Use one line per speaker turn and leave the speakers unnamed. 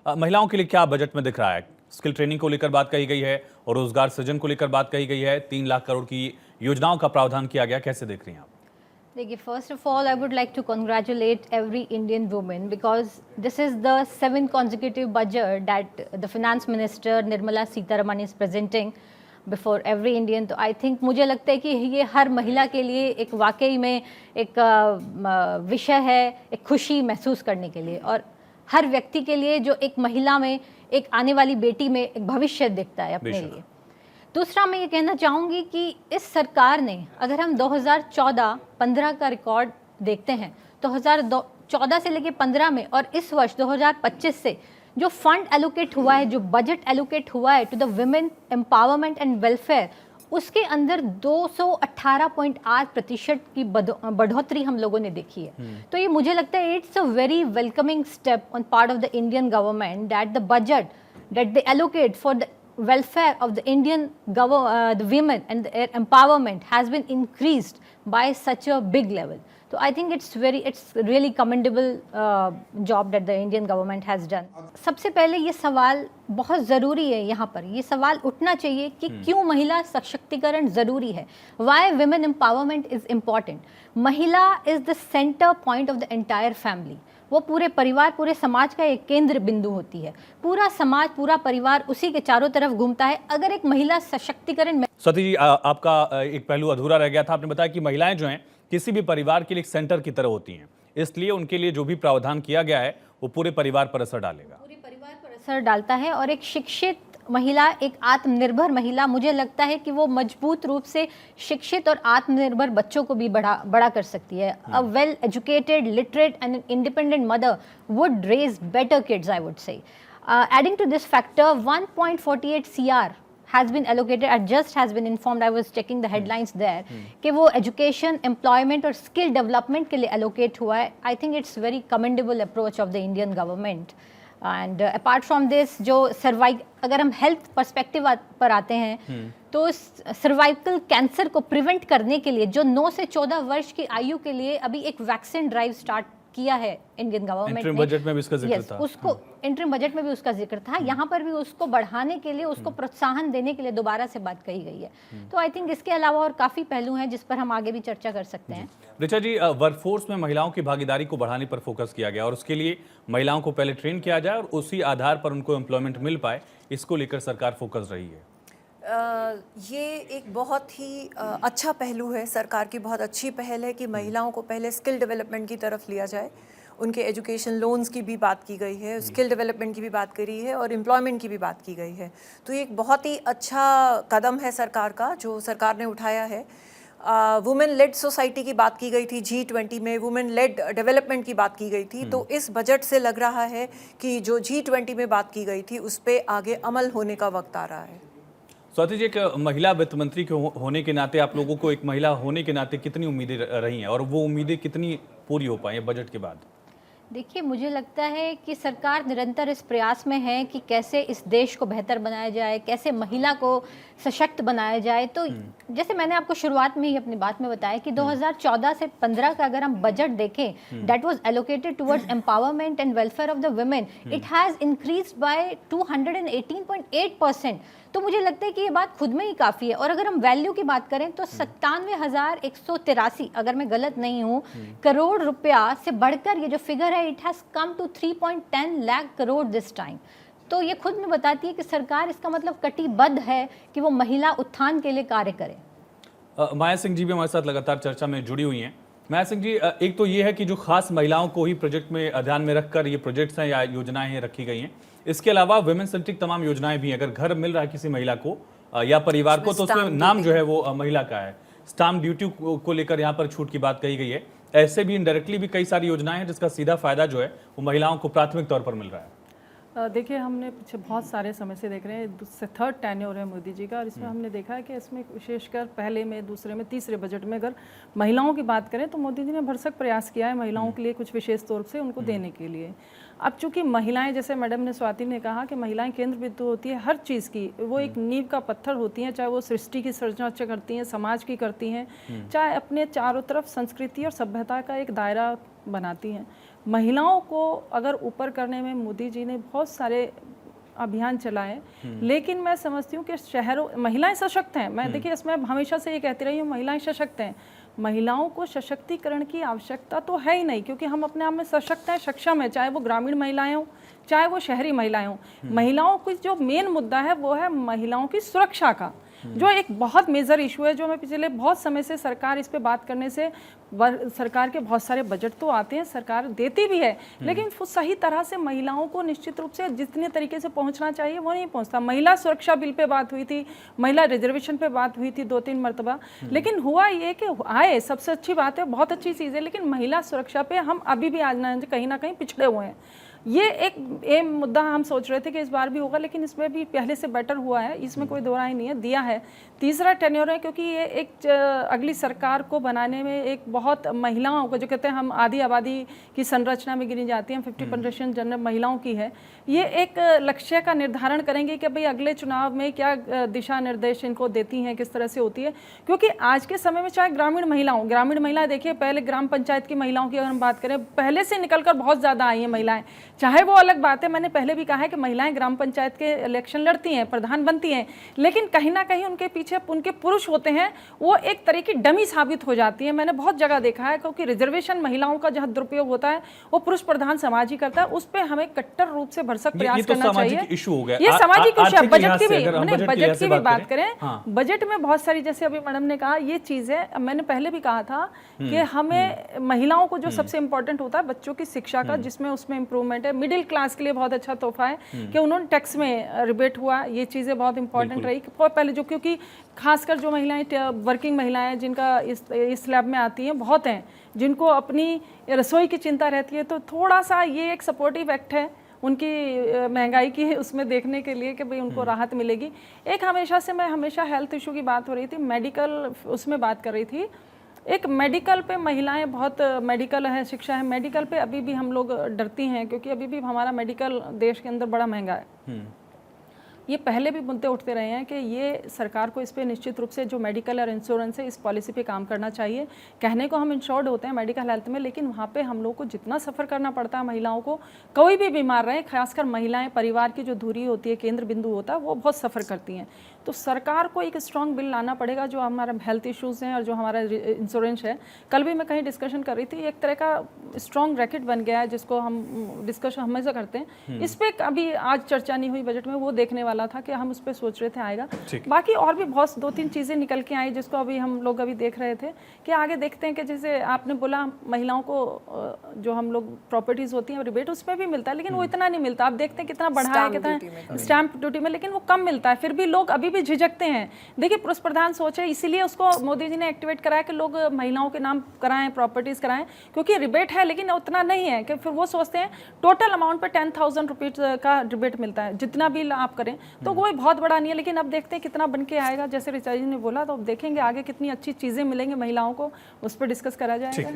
महिलाओं के लिए क्या बजट में दिख रहा है? स्किल ट्रेनिंग को लेकर बात कही गई है और रोजगार सृजन को लेकर बात कही गई है। 3 लाख करोड़ की योजनाओं का प्रावधान किया गया, कैसे देख रही हैं आप?
देखिए, first of all I would like to congratulate every Indian women because this is the 7th consecutive budget that the finance minister Nirmala Sitharaman is presenting before every Indian. तो आई थिंक मुझे लगता है कि ये हर महिला के लिए एक वाकई में एक विषय है, एक खुशी महसूस करने के लिए, और हर व्यक्ति के लिए जो एक महिला में, एक आने वाली बेटी में एक भविष्य दिखता है अपने लिए। दूसरा, मैं ये कहना चाहूँगी कि इस सरकार ने, अगर हम 2014-15 का रिकॉर्ड देखते हैं, 2014 से लेके 15 में और इस वर्ष 2025 से जो फंड एलोकेट हुआ है, जो बजट एलोकेट हुआ है to the women empowerment and welfare, उसके अंदर 218% की बढ़ोतरी हम लोगों ने देखी है। तो ये मुझे लगता है it's a very welcoming step on part of the Indian government that the budget that they allocate for the welfare of the Indian the women and their empowerment has been increased by such a big level. So I think it's really commendable job that the Indian government has done. सबसे पहले ये सवाल बहुत ज़रूरी है, यहाँ पर ये सवाल उठना चाहिए कि क्यों महिला सशक्तिकरण ज़रूरी है। Why women empowerment is important? महिला is the center point of the entire family. वो पूरे परिवार, पूरे समाज का एक केंद्र बिंदु होती है। पूरा समाज, पूरा परिवार उसी के चारों तरफ घूमता है। अगर एक महिला सशक्तिकरण में
स्वाति जी, आपका एक पहलू अधूरा रह गया था। आपने बताया कि महिलाएं जो हैं किसी भी परिवार के लिए एक सेंटर की तरह होती हैं, इसलिए उनके लिए जो भी प्रावधान किया गया है वो पूरे परिवार पर असर डालेगा,
पूरे परिवार पर असर डालता है। और एक शिक्षित महिला, एक आत्मनिर्भर महिला, मुझे लगता है कि वो मजबूत रूप से शिक्षित और आत्मनिर्भर बच्चों को भी बड़ा कर सकती है। A well educated, literate and independent mother would raise better kids, I would say. Adding to this factor, 1.48 CR has been allocated, I just has been informed, I was checking the headlines there, कि वो education, employment और skill development के लिए allocate हुआ है। I think it's very commendable approach of the Indian government. And apart from this, जो अगर हम हेल्थ पर्सपेक्टिव पर आते हैं, तो सर्वाइकल कैंसर को प्रिवेंट करने के लिए जो 9 से 14 वर्ष की आयु के लिए अभी एक वैक्सीन ड्राइव स्टार्ट किया है इंडियन गवर्नमेंट ने।
बजट में भी इसका जिक्र था।
उसको इंटरिम बजट में भी उसका जिक्र था, यहाँ पर भी उसको बढ़ाने के लिए, उसको प्रोत्साहन देने के लिए दोबारा से बात कही गई है। तो आई थिंक इसके अलावा और काफ़ी पहलू हैं जिस पर हम आगे भी चर्चा कर सकते हैं।
ऋचा जी, वर्कफोर्स में महिलाओं की भागीदारी को बढ़ाने पर फोकस किया गया और उसके लिए महिलाओं को पहले ट्रेन किया जाए और उसी आधार पर उनको एम्प्लॉयमेंट मिल पाए, इसको लेकर सरकार फोकस रही है।
ये एक बहुत ही अच्छा पहलू है, सरकार की बहुत अच्छी पहल है कि महिलाओं को पहले स्किल डेवलपमेंट की तरफ लिया जाए। उनके एजुकेशन लोन्स की भी बात की गई है, स्किल डेवलपमेंट की भी बात करी है और एम्प्लॉयमेंट की भी बात की गई है। तो ये एक बहुत ही अच्छा कदम है सरकार का, जो सरकार ने उठाया है। वुमेन लेड सोसाइटी की बात की गई थी, G20 में वुमेन लेड डेवलपमेंट की बात की गई थी। तो इस बजट से लग रहा है कि जो G20 में बात की गई थी उस पर आगे अमल होने का वक्त आ रहा है।
स्वाति जी, एक महिला वित्त मंत्री के होने के नाते आप लोगों को, एक महिला होने के नाते कितनी उम्मीदें रही हैं और वो उम्मीदें कितनी पूरी हो पाई बजट के बाद?
देखिए, मुझे लगता है कि सरकार निरंतर इस प्रयास में है कि कैसे इस देश को बेहतर बनाया जाए, कैसे महिला को सशक्त बनाया जाए। तो जैसे मैंने आपको शुरुआत में ही अपनी बात में बताया कि 2014 से 15 का अगर हम बजट देखें, that was allocated towards empowerment and welfare of the women, it has increased by 218.8%। तो मुझे लगता है कि ये बात खुद में ही काफ़ी है। और अगर हम वैल्यू की बात करें तो 97,183, अगर मैं गलत नहीं हूँ, करोड़ रुपया से बढ़कर ये जो फिगर है, it has come to 3.10 lakh crore this time. तो ये खुद में बताती है कि सरकार, इसका मतलब कटिबद्ध है कि वो महिला उत्थान के लिए कार्य करे।
माया सिंह जी भी हमारे साथ लगातार चर्चा में जुड़ी हुई हैं। माया सिंह जी, एक तो ये है कि जो खास महिलाओं को ही प्रोजेक्ट में ध्यान में रखकर ये प्रोजेक्ट्स हैं या योजनाएं हैं रखी गई हैं, इसके अलावा वुमेन सेंट्रिक तमाम योजनाएं भी हैं। अगर घर मिल रहा है किसी महिला को या परिवार को, तो उसमें नाम जो है वो महिला का है। स्टाम्प ड्यूटी को लेकर यहाँ पर छूट की बात कही गई है। ऐसे भी इनडायरेक्टली भी कई सारी योजनाएं हैं जिसका सीधा फायदा जो है वो महिलाओं को प्राथमिक तौर पर मिल रहा है।
देखिए, हमने पिछले बहुत सारे समय से देख रहे हैं, 3rd टेन्योर है मोदी जी का, और इसमें हमने देखा है कि इसमें विशेषकर पहले में, दूसरे में, तीसरे बजट में अगर महिलाओं की बात करें तो मोदी जी ने भरसक प्रयास किया है महिलाओं के लिए कुछ विशेष तौर से उनको देने के लिए। अब चूंकि महिलाएं, जैसे मैडम ने, स्वाति ने कहा कि महिलाएं केंद्र बिंदु होती है हर चीज़ की, वो एक नींव का पत्थर होती हैं, चाहे वो सृष्टि की सर्जना करती हैं, समाज की करती हैं, चाहे अपने चारों तरफ संस्कृति और सभ्यता का एक दायरा बनाती हैं। महिलाओं को अगर ऊपर करने में मोदी जी ने बहुत सारे अभियान चलाए, लेकिन मैं समझती हूँ कि शहरों महिलाएं सशक्त हैं। मैं देखिए इसमें हमेशा से ये कहती रही हूँ, महिलाएं सशक्त हैं। महिलाओं को सशक्तिकरण की आवश्यकता तो है ही नहीं, क्योंकि हम अपने आप में सशक्त हैं, सक्षम है, चाहे वो ग्रामीण महिलाएं हों चाहे वो शहरी महिलाएं हों। महिलाओं की जो मेन मुद्दा है वो है महिलाओं की सुरक्षा का, जो एक बहुत मेजर इशू है, जो मैं पिछले बहुत समय से सरकार इस पे बात करने से, सरकार के बहुत सारे बजट तो आते हैं, सरकार देती भी है, लेकिन वो सही तरह से महिलाओं को निश्चित रूप से जितने तरीके से पहुंचना चाहिए वो नहीं पहुंचता। महिला सुरक्षा बिल पे बात हुई थी, महिला रिजर्वेशन पे बात हुई थी 2-3 मरतबा, लेकिन हुआ ये कि आए, सबसे अच्छी बात है, बहुत अच्छी चीज़ है, लेकिन महिला सुरक्षा पे हम अभी भी आज ना कहीं पिछड़े हुए हैं। ये एक मुद्दा हम सोच रहे थे कि इस बार भी होगा, लेकिन इसमें भी पहले से बेटर हुआ है, इसमें कोई दो राय नहीं है, दिया है। तीसरा टेन्योर है, क्योंकि ये एक अगली सरकार को बनाने में एक बहुत महिलाओं को, जो कहते हैं हम आधी आबादी की संरचना में गिनी जाती हैं, 50% जनरल महिलाओं की है, ये एक लक्ष्य का निर्धारण करेंगे कि भाई अगले चुनाव में क्या दिशा निर्देश इनको देती हैं, किस तरह से होती है। क्योंकि आज के समय में चाहे ग्रामीण महिलाएं देखिए, पहले ग्राम पंचायत की महिलाओं की अगर हम बात करें, पहले से निकलकर बहुत ज़्यादा आई हैं महिलाएं, चाहे वो अलग बात है, मैंने पहले भी कहा है कि महिलाएं ग्राम पंचायत के इलेक्शन लड़ती हैं, प्रधान बनती हैं, लेकिन कहीं ना कहीं उनके पीछे उनके पुरुष होते हैं, वो एक तरह की डमी साबित हो जाती है। मैंने बहुत जगह देखा है, क्योंकि रिजर्वेशन महिलाओं का जहां दुरुपयोग होता है वो पुरुष प्रधान समाज ही करता है, उस पर हमें कट्टर रूप से भरसक प्रयास करना चाहिए।
इशू हो गया,
ये सामाजिक इशू है। बजट की भी बात करें,
हाँ।
बजट में बहुत सारी, जैसे अभी मैडम ने कहा, ये चीज है, मैंने पहले भी कहा था कि हमें महिलाओं को जो सबसे इंपॉर्टेंट होता है बच्चों की शिक्षा का, जिसमें उसमें इंप्रूवमेंट है। मिडिल क्लास के लिए बहुत अच्छा तोहफा है कि उन्होंने टैक्स में रिबेट हुआ, ये चीज़ें बहुत इंपॉर्टेंट रही पहले, जो क्योंकि खासकर जो महिलाएं वर्किंग महिलाएं जिनका इस स्लैब में आती हैं बहुत हैं, जिनको अपनी रसोई की चिंता रहती है, तो थोड़ा सा ये एक सपोर्टिव एक्ट है उनकी महंगाई की उसमें देखने के लिए कि भाई उनको राहत मिलेगी। एक हमेशा हेल्थ इशू की बात हो रही थी, मेडिकल उसमें बात कर रही थी, एक मेडिकल पे महिलाएं बहुत, मेडिकल है, शिक्षा है, मेडिकल पे अभी भी हम लोग डरती हैं, क्योंकि अभी भी हमारा मेडिकल देश के अंदर बड़ा महंगा है। ये पहले भी मुद्दे उठते रहे हैं कि ये सरकार को इस पे निश्चित रूप से जो मेडिकल और इंश्योरेंस है, इस पॉलिसी पे काम करना चाहिए। कहने को हम इंश्योर्ड होते हैं मेडिकल हेल्थ में, लेकिन वहाँ पे हम लोग को जितना सफ़र करना पड़ता है महिलाओं को, कोई भी बीमार रहे, खासकर महिलाएं, परिवार की जो दूरी होती है, केंद्र बिंदु होता है, वो बहुत सफ़र करती हैं। तो सरकार को एक स्ट्रॉन्ग बिल लाना पड़ेगा जो हमारा हेल्थ इश्यूज़ हैं और जो हमारा इंश्योरेंस है। कल भी मैं कहीं डिस्कशन कर रही थी, एक तरह का स्ट्रॉन्ग रैकेट बन गया है जिसको हम डिस्कशन हमेशा करते हैं। इस पर अभी आज चर्चा नहीं हुई बजट में, वो देखने वाला था कि हम उस पर सोच रहे थे आएगा। बाकी और भी बहुत 2-3 चीज़ें निकल के आई जिसको अभी हम लोग अभी देख रहे थे कि आगे देखते हैं कि जैसे आपने बोला महिलाओं को जो हम लोग प्रॉपर्टीज़ होती हैं रिबेट उसमें भी मिलता है, लेकिन वो इतना नहीं मिलता। आप देखते हैं कितना बढ़ा है, कितना स्टैंप ड्यूटी में, लेकिन वो कम मिलता है, फिर भी लोग अभी भी झिझकते हैं। देखिए पुरुष प्रधान सोच है, इसीलिए उसको मोदी जी ने एक्टिवेट कराया कि लोग महिलाओं के नाम कराएं, प्रॉपर्टीज कराएं, क्योंकि रिबेट है लेकिन उतना नहीं है कि फिर वो सोचते हैं टोटल अमाउंट पे 10,000 रुपीज का रिबेट मिलता है, जितना भी आप करें, तो वो बहुत बड़ा नहीं है। लेकिन अब देखते हैं कितना बन के आएगा, जैसे रिचा जी ने बोला, तो अब देखेंगे आगे कितनी अच्छी चीजें मिलेंगी महिलाओं को, उस पर डिस्कस करा जाएगा।